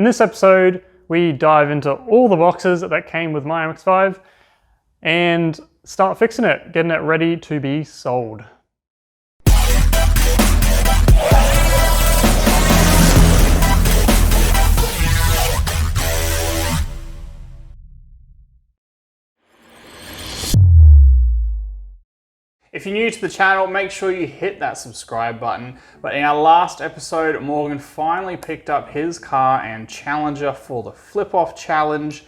In this episode, we dive into all the boxes that came with my MX5 and start fixing it, getting it ready to be sold. If you're new to the channel, make sure you hit that subscribe button. But in our last episode, Morgan finally picked up his car and Challenger for the flip-off challenge.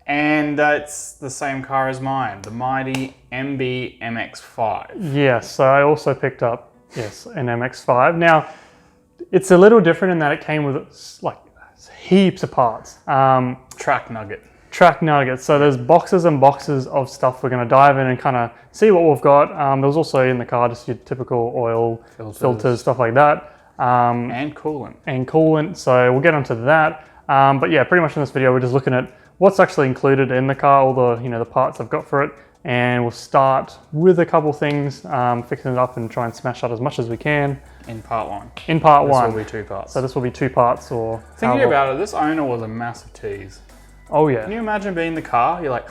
And it's the same car as mine, the mighty MX5. Yes, so I also picked up, an MX5. Now, it's a little different in that it came with like heaps of parts. Track nuggets. So there's boxes and boxes of stuff we're going to dive in and kind of see what we've got. There was also in the car just your typical oil, filters, stuff like that. And coolant. So we'll get onto that. But yeah, pretty much in this video, we're just looking at what's actually included in the car, all the, the parts I've got for it. And we'll start with a couple things, fixing it up and try and smash out as much as we can. In part one. In part one. This will be 2 parts. So this will be 2 parts or... Thinking about it, this owner was a massive tease. Oh yeah. Can you imagine being in the car? You're like,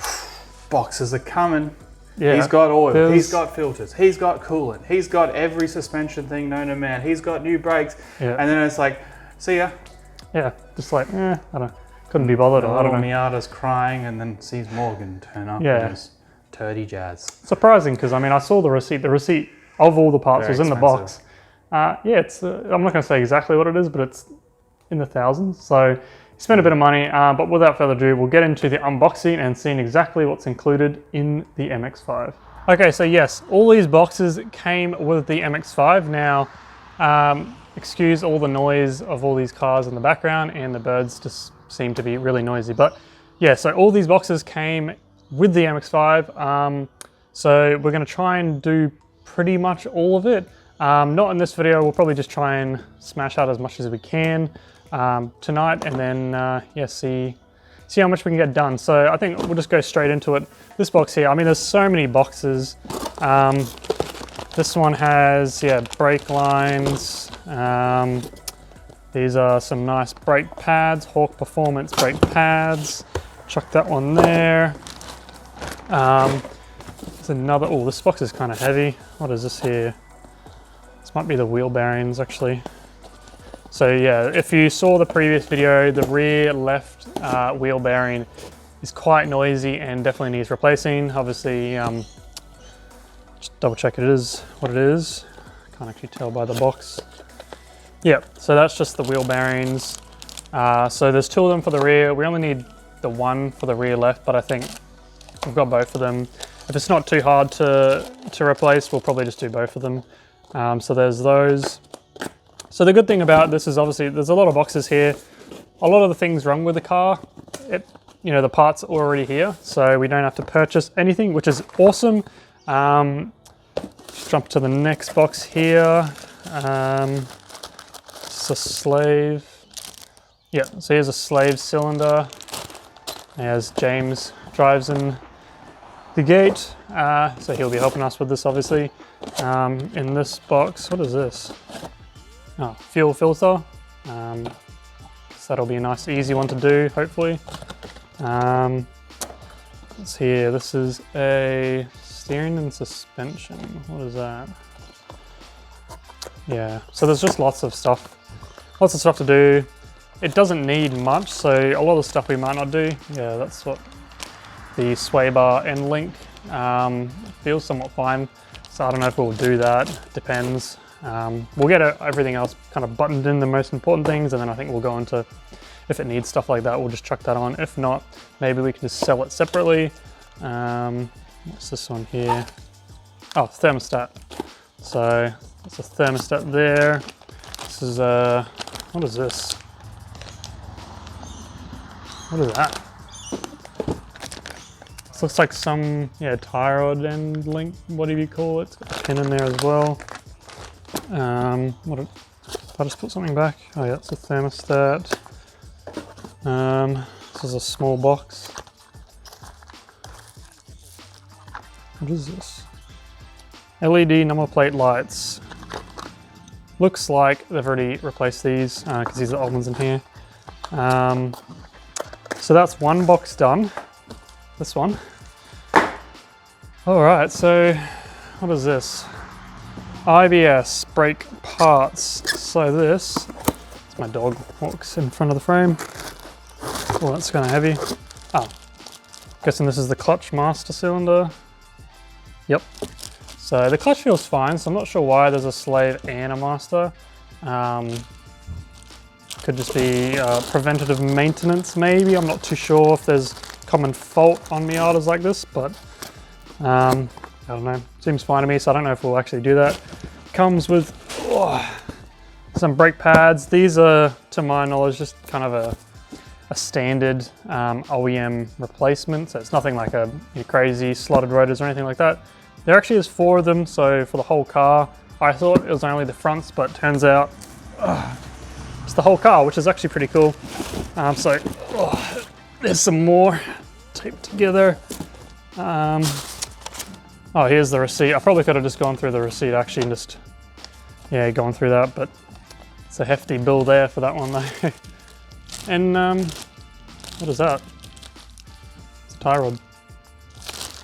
boxes are coming. Yeah. He's got oil, he's got filters, he's got coolant, he's got every suspension thing known to man, he's got new brakes. Yeah. And then it's like, see ya. Yeah, just like, couldn't be bothered. I don't know. Miata's crying and then sees Morgan turn up in his turdy jazz. Surprising, because I mean, I saw the receipt. The receipt of all the parts was in the box. It's, I'm not gonna say exactly what it is, but it's in the thousands. So, spent a bit of money, but without further ado, we'll get into the unboxing and seeing exactly what's included in the MX5. Okay, so yes, all these boxes came with the MX5. Now, excuse all the noise of all these cars in the background, and the birds just seem to be really noisy. But yeah, so all these boxes came with the MX5. So we're gonna try and do pretty much all of it. Not in this video, we'll probably just try and smash out as much as we can tonight, and then see how much we can get done. So I think we'll just go straight into it. This box here, I mean, there's so many boxes. This one has brake lines. These are some nice brake pads, Hawk Performance brake pads. Chuck that one there. There's another, this box is kind of heavy. What is this here? This might be the wheel bearings actually. So yeah, if you saw the previous video, the rear left wheel bearing is quite noisy and definitely needs replacing. Obviously, just double check it is what it is. Can't actually tell by the box. Yeah, so that's just the wheel bearings. So there's 2 of them for the rear. We only need the 1 for the rear left, but I think we've got both of them. If it's not too hard to replace, we'll probably just do both of them. So there's those. So the good thing about this is obviously there's a lot of boxes here. A lot of the things wrong with the car, the parts are already here, so we don't have to purchase anything, which is awesome. Let's jump to the next box here. It's a slave. Yeah, so here's a slave cylinder. As James drives in the gate, so he'll be helping us with this obviously. In this box, what is this? Oh, fuel filter. So that'll be a nice easy one to do, hopefully. Let's see here, this is a steering and suspension. What is that? Yeah, so there's just lots of stuff to do. It doesn't need much, so a lot of stuff we might not do. Yeah, that's what the sway bar end link feels somewhat fine. So I don't know if we'll do that, depends. We'll get everything else kind of buttoned in, the most important things, and then I think we'll go into, if it needs stuff like that, we'll just chuck that on. If not, maybe we can just sell it separately. What's this one here? Oh, thermostat. So that's a thermostat there. This is what is this? What is that? This looks like some, tie rod end link, whatever you call it. It's got a pin in there as well. If I just put something back? Oh yeah, it's a thermostat. This is a small box. What is this? LED number plate lights. Looks like they've already replaced these because these are old ones in here. So that's one box done. This one. All right, so what is this? IBS brake parts. So this, my dog walks in front of the frame. Oh, that's kind of heavy. Oh, guessing this is the clutch master cylinder. Yep. So the clutch feels fine, so I'm not sure why there's a slave and a master. Could just be preventative maintenance maybe. I'm not too sure if there's common fault on Miatas like this, but I don't know. Seems fine to me, so I don't know if we'll actually do that. Comes with some brake pads. These are, to my knowledge, just kind of a standard OEM replacement. So it's nothing like a crazy slotted rotors or anything like that. There actually is 4 of them, so for the whole car. I thought it was only the fronts, but turns out it's the whole car, which is actually pretty cool. There's some more taped together. Oh, here's the receipt. I probably could have just gone through the receipt actually and just, yeah, gone through that, but it's a hefty bill there for that one though. And what is that? It's a tie rod.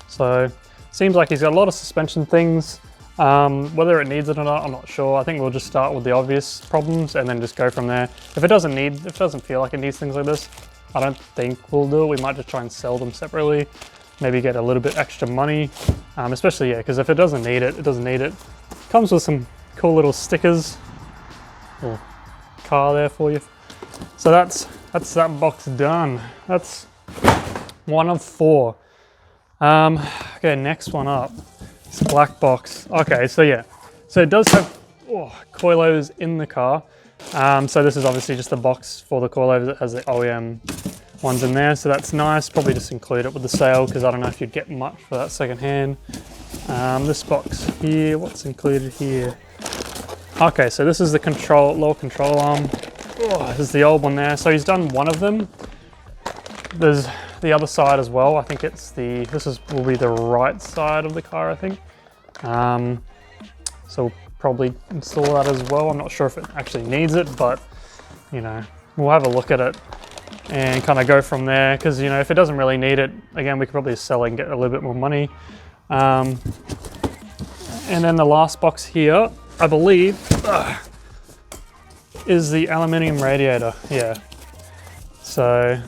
So seems like he's got a lot of suspension things. Whether it needs it or not, I'm not sure. I think we'll just start with the obvious problems and then just go from there. If it doesn't feel like it needs things like this, I don't think we'll do it. We might just try and sell them separately. Maybe get a little bit extra money, especially, yeah, because if it doesn't need it, it doesn't need it. Comes with some cool little stickers, little car there for you. So that's that box done. That's 1 of 4. Okay, next one up. It's a black box. Okay, so yeah, so it does have coilovers in the car. So this is obviously just a box for the coilovers. It has the OEM ones in there, so that's nice. Probably just include it with the sale because I don't know if you'd get much for that second hand. This box here, what's included here? Okay, so this is the lower control arm. This is the old one there. So he's done one of them. There's the other side as well. I think it's will be the right side of the car, I think. So we'll probably install that as well. I'm not sure if it actually needs it, but we'll have a look at it and kind of go from there, because if it doesn't really need it, again, we could probably sell it and get a little bit more money. And then the last box here, I believe, is the aluminium radiator. Yeah. So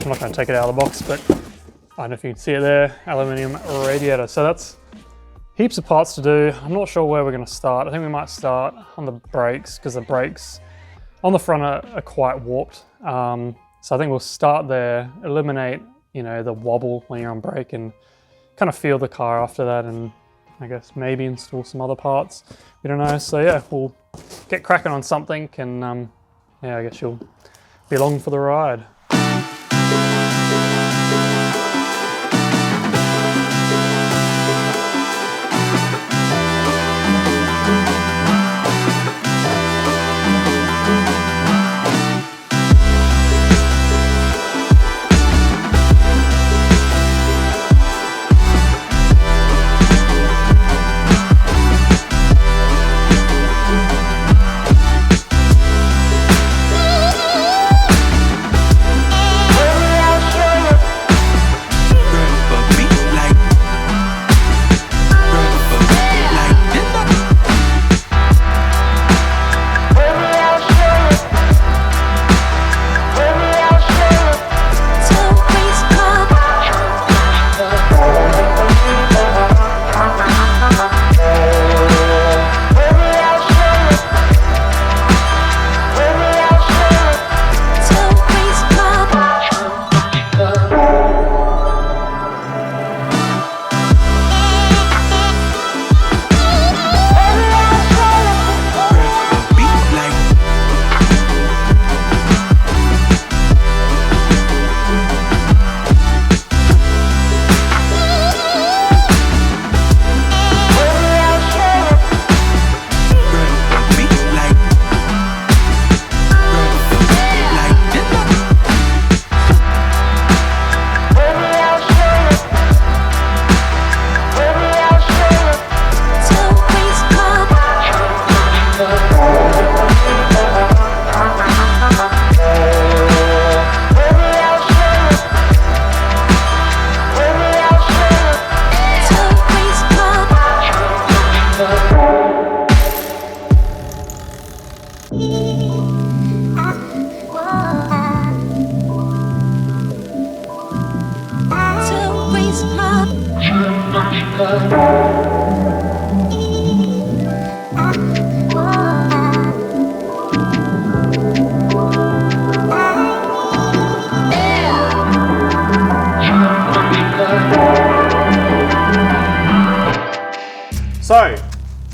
I'm not going to take it out of the box, but I don't know if you can see it there, aluminium radiator. So that's heaps of parts to do. I'm not sure where we're going to start. I think we might start on the brakes, because the brakes on the front are quite warped. So I think we'll start there, eliminate, the wobble when you're on brake, and kind of feel the car after that, and I guess maybe install some other parts. We don't know. So yeah, we'll get cracking on something, and yeah, I guess you'll be along for the ride. So,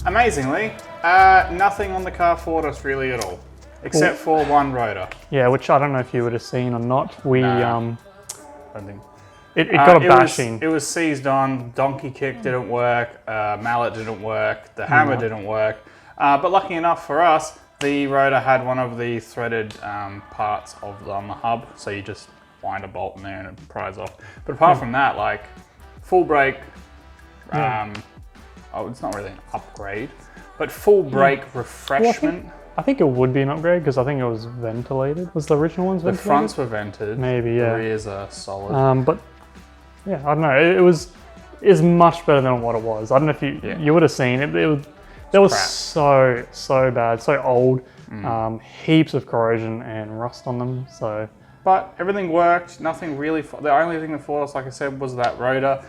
amazingly, nothing on the car fought us really at all, except for one rotor. Yeah, which I don't know if you would have seen or not. We I don't think. it got a bashing. It was seized on. Donkey kick didn't work. Mallet didn't work. The hammer didn't work. But lucky enough for us, the rotor had one of the threaded parts on the hub, so you just wind a bolt in there and it pries off. But apart from that, like full brake. Oh, it's not really an upgrade, but full brake refreshment. Well, I think it would be an upgrade because I think it was ventilated. Was the original ones ventilated? The fronts were vented. Maybe, yeah. The rears are solid. But yeah, I don't know. It was much better than what it was. I don't know if you would have seen it. It was so bad, so old. Heaps of corrosion and rust on them. So. But everything worked, nothing really, the only thing that fought us, like I said, was that rotor.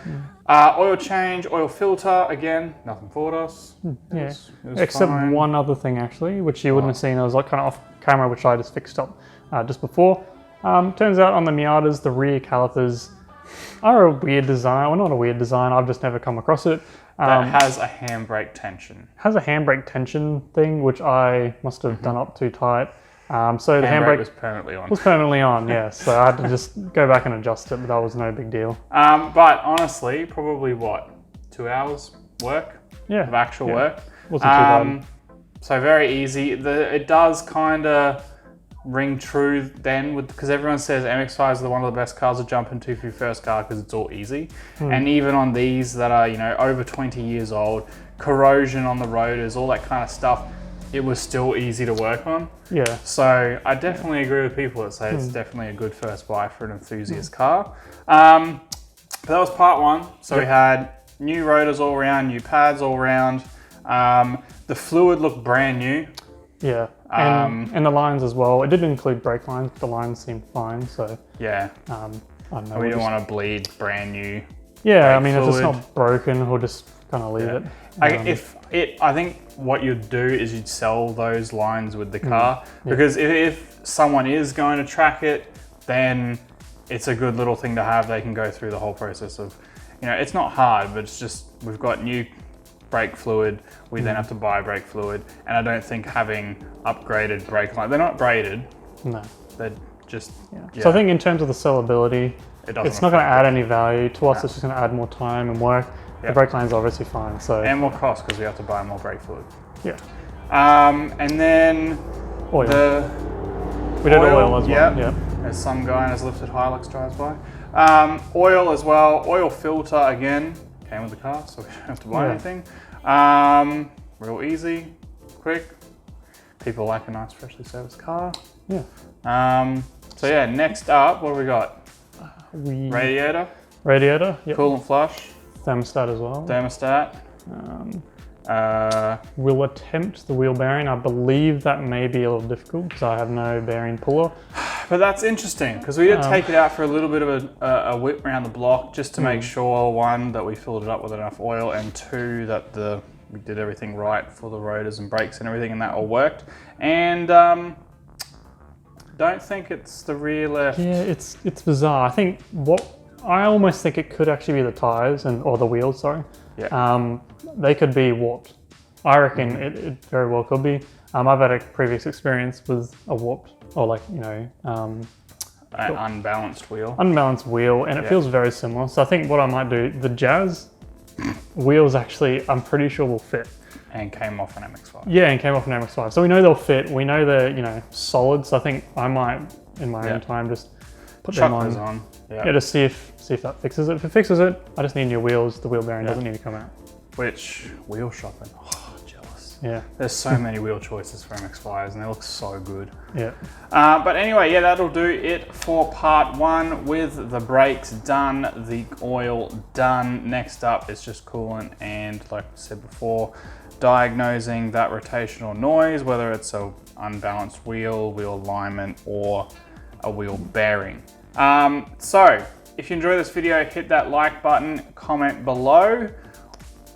Oil change, oil filter, again, nothing fought us. Yeah, it was except fine. one other thing actually, which you wouldn't have seen. It was like kind of off camera, which I just fixed up just before. Turns out on the Miatas, the rear calipers are a weird design. Well, not a weird design, I've just never come across it. That has a handbrake tension. Has a handbrake tension thing, which I must have done up too tight. So the handbrake was permanently on. Was permanently on, yeah. So I had to just go back and adjust it, but that was no big deal. But honestly, probably what, 2 hours work? Yeah. Of actual work. Wasn't too bad. So very easy. It does kind of ring true then, because everyone says MX-5 is one of the best cars to jump into for your first car because it's all easy. And even on these that are, you know, over 20 years old, corrosion on the rotors, all that kind of stuff, it was still easy to work on. Yeah. So I definitely agree with people that say it's definitely a good first buy for an enthusiast car. But that was part one. So we had new rotors all around, new pads all around. The fluid looked brand new. Yeah, and the lines as well. It didn't include brake lines, but the lines seemed fine. So yeah, I don't know. We didn't want to bleed brand new. Yeah, I mean, if it's not broken, we'll just kind of leave it. I think what you'd do is you'd sell those lines with the car because if someone is going to track it, then it's a good little thing to have. They can go through the whole process of, you know, it's not hard, but it's just we've got new brake fluid. We then have to buy brake fluid, and I don't think having upgraded brake lines, they're not braided. No, they're just. Yeah. So I think in terms of the sellability, it's not going to add any value to us. No. It's just going to add more time and work. The brake line's obviously fine. So and more cost because we have to buy more brake fluid. Yeah. And then oil. We did oil as well. Yeah. As some guy in his lifted Hilux drives by. Oil as well. Oil filter again came with the car, so we don't have to buy anything. Real easy, quick. People like a nice freshly serviced car. Yeah. So yeah, next up, what have we got? Radiator. Radiator. Yep. Coolant flush. Thermostat as well. Thermostat. We'll attempt the wheel bearing. I believe that may be a little difficult because I have no bearing puller. But that's interesting because we did take it out for a little bit of a whip around the block just to make sure, one, that we filled it up with enough oil, and two, that we did everything right for the rotors and brakes and everything, and that all worked. And don't think it's the rear left. Yeah, it's bizarre. I almost think it could actually be the tires or the wheels. Sorry. Yeah. They could be warped. I reckon it very well could be. I've had a previous experience with a warped or an unbalanced wheel. Unbalanced wheel, and it feels very similar. So I think what I might do, the Jazz wheels actually, I'm pretty sure will fit. And came off an MX5. Yeah, and came off an MX5. So we know they'll fit. We know they're solid. So I think I might, in my own time, just put them on. Yeah, to see if that fixes it. If it fixes it, I just need new wheels. The wheel bearing doesn't need to come out. Which, wheel shopping, jealous. Yeah. There's so many wheel choices for MX5s and they look so good. Yeah. But anyway, that'll do it for part one with the brakes done, the oil done. Next up is just coolant and, like I said before, diagnosing that rotational noise, whether it's a unbalanced wheel alignment, or a wheel bearing. So if you enjoy this video, hit that like button, comment below.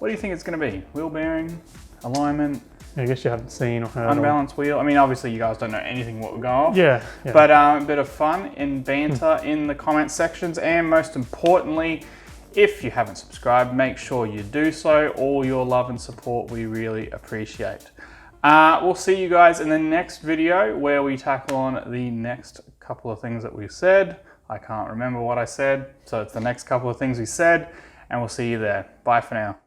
What do you think it's going to be? Wheel bearing, alignment? I guess you haven't seen or heard. Unbalanced wheel. I mean, obviously you guys don't know anything what we're going off. Yeah. But a bit of fun and banter in the comment sections, and most importantly, if you haven't subscribed, make sure you do so. All your love and support we really appreciate. We'll see you guys in the next video where we tackle on the next couple of things that we've said. I can't remember what I said, so it's the next couple of things we said, and we'll see you there. Bye for now.